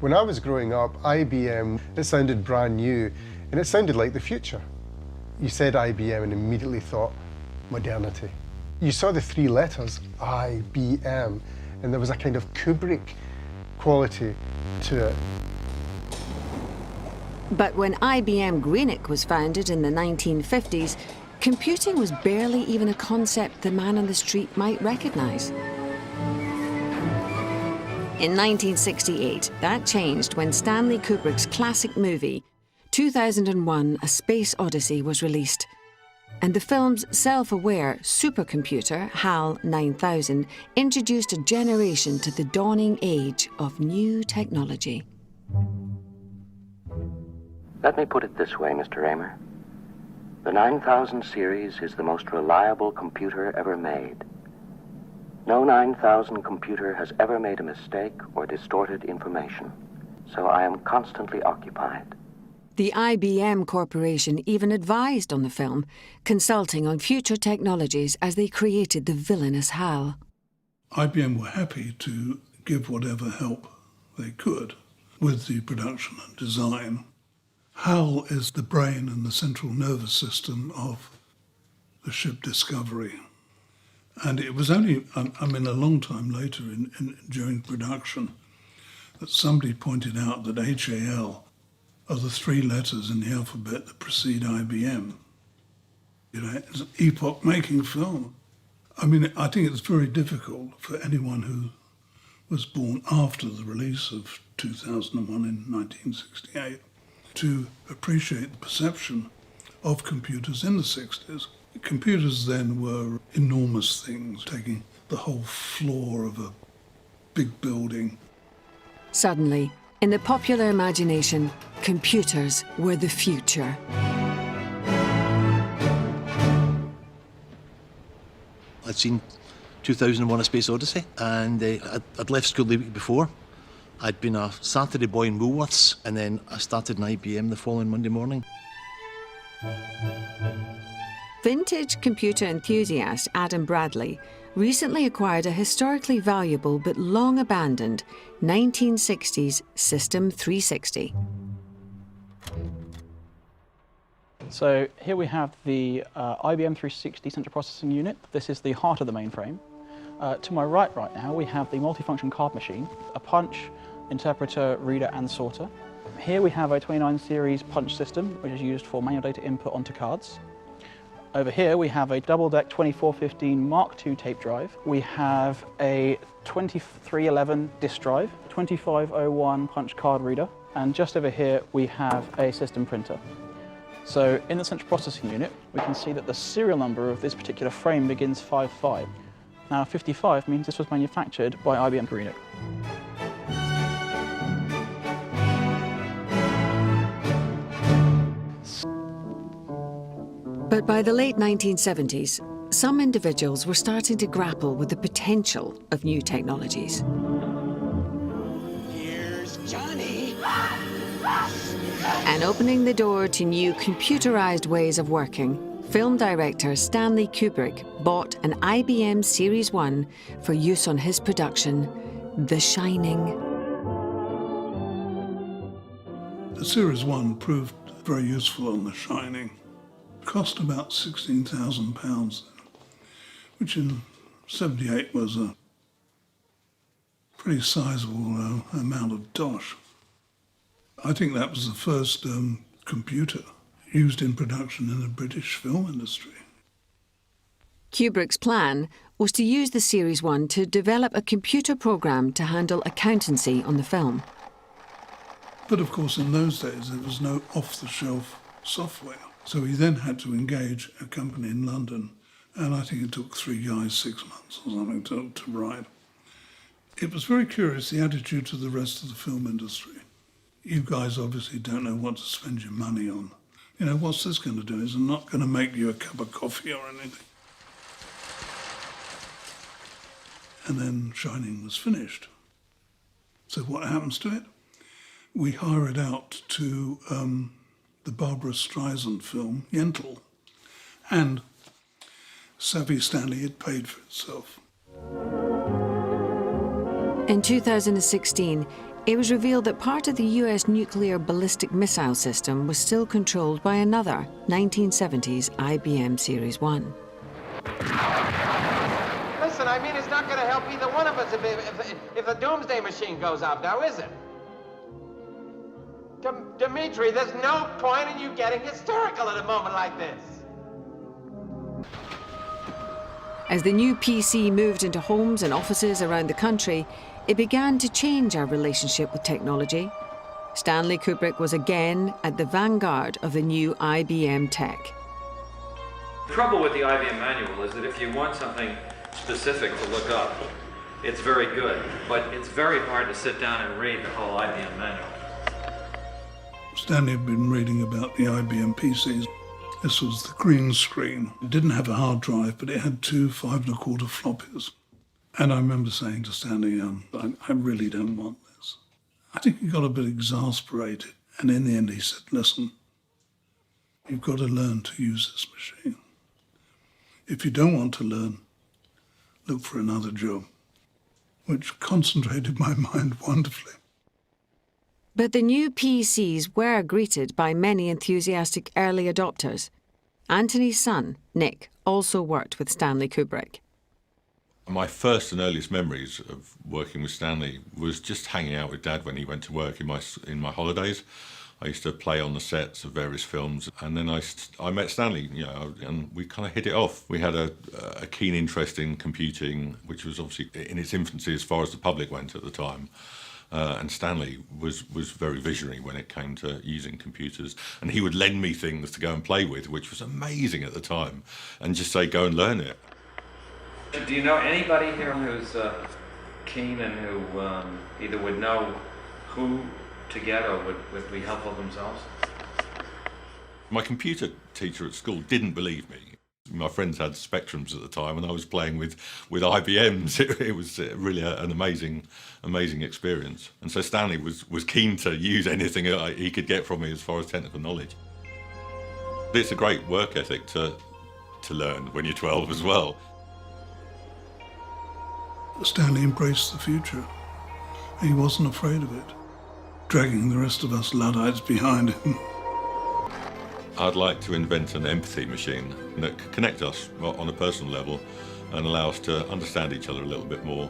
When I was growing up, IBM, it sounded brand new, and it sounded like the future. You said IBM and immediately thought modernity. You saw the three letters, IBM, and there was a kind of Kubrick quality to it. But when IBM Greenock was founded in the 1950s, computing was barely even a concept the man on the street might recognize. In 1968, that changed when Stanley Kubrick's classic movie, 2001: A Space Odyssey, was released. And the film's self-aware supercomputer, HAL 9000, introduced a generation to the dawning age of new technology. Let me put it this way, Mr. Raymer. The 9000 series is the most reliable computer ever made. No 9000 computer has ever made a mistake or distorted information, so I am constantly occupied. The IBM Corporation even advised on the film, consulting on future technologies as they created the villainous HAL. IBM were happy to give whatever help they could with the production and design. HAL is the brain and the central nervous system of the ship Discovery. And it was only, a long time later during production that somebody pointed out that HAL are the three letters in the alphabet that precede IBM. You know, it's an epoch-making film. I think it's very difficult for anyone who was born after the release of 2001 in 1968 to appreciate the perception of computers in the 60s. Computers then were enormous things, taking the whole floor of a big building. Suddenly, in the popular imagination, computers were the future. I'd seen 2001: A Space Odyssey, and I'd left school the week before. I'd been a Saturday boy in Woolworths, and then I started in IBM the following Monday morning. Vintage computer enthusiast Adam Bradley recently acquired a historically valuable but long abandoned 1960s System 360. So here we have the IBM 360 central processing unit. This is the heart of the mainframe. To my right now we have the multifunction card machine, a punch, interpreter, reader and sorter. Here we have a 29 series punch system which is used for manual data input onto cards. Over here we have a double-deck 2415 Mark II tape drive. We have a 2311 disk drive, 2501 punch card reader, and just over here we have a system printer. So in the central processing unit we can see that the serial number of this particular frame begins 55. Now 55 means this was manufactured by IBM Greenock. But by the late 1970s, some individuals were starting to grapple with the potential of new technologies. Here's Johnny. And opening the door to new computerized ways of working, film director Stanley Kubrick bought an IBM Series 1 for use on his production, The Shining. The Series 1 proved very useful on The Shining. Cost about £16,000, which in '78 was a pretty sizable amount of dosh. I think that was the first computer used in production in the British film industry. Kubrick's plan was to use the Series 1 to develop a computer program to handle accountancy on the film. But of course in those days there was no off-the-shelf software. So he then had to engage a company in London, and I think it took 3 guys 6 months or something to write. It was very curious, the attitude to the rest of the film industry. You guys obviously don't know what to spend your money on. You know, what's this going to do? It's not going to make you a cup of coffee or anything. And then Shining was finished. So what happens to it? We hire it out to the Barbara Streisand film, Yentl, and Savvy Stanley had paid for itself. In 2016, it was revealed that part of the US nuclear ballistic missile system was still controlled by another 1970s IBM Series 1. Listen, I mean, it's not going to help either one of us if the doomsday machine goes off now, is it? Dimitri, there's no point in you getting hysterical at a moment like this. As the new PC moved into homes and offices around the country, it began to change our relationship with technology. Stanley Kubrick was again at the vanguard of the new IBM tech. The trouble with the IBM manual is that if you want something specific to look up, it's very good, but it's very hard to sit down and read the whole IBM manual. Stanley had been reading about the IBM PCs. This was the green screen. It didn't have a hard drive, but it had two 5 1/4 floppies. And I remember saying to Stanley, I really don't want this. I think he got a bit exasperated. And in the end, he said, listen, you've got to learn to use this machine. If you don't want to learn, look for another job, which concentrated my mind wonderfully. But the new PCs were greeted by many enthusiastic early adopters. Anthony's son, Nick, also worked with Stanley Kubrick. My first and earliest memories of working with Stanley was just hanging out with Dad when he went to work in my holidays. I used to play on the sets of various films, and then I met Stanley, and we kind of hit it off. We had a keen interest in computing, which was obviously in its infancy as far as the public went at the time. And Stanley was very visionary when it came to using computers, and he would lend me things to go and play with, which was amazing at the time, and just say, go and learn it. Do you know anybody here who's keen and who either would know who to get or would be helpful themselves? My computer teacher at school didn't believe me. My friends had Spectrums at the time, and I was playing with IBMs. It was really an amazing experience. And so Stanley was keen to use anything he could get from me as far as technical knowledge. It's a great work ethic to learn when you're 12 as well. Stanley embraced the future. He wasn't afraid of it, dragging the rest of us Luddites behind him. I'd like to invent an empathy machine that could connect us on a personal level and allow us to understand each other a little bit more.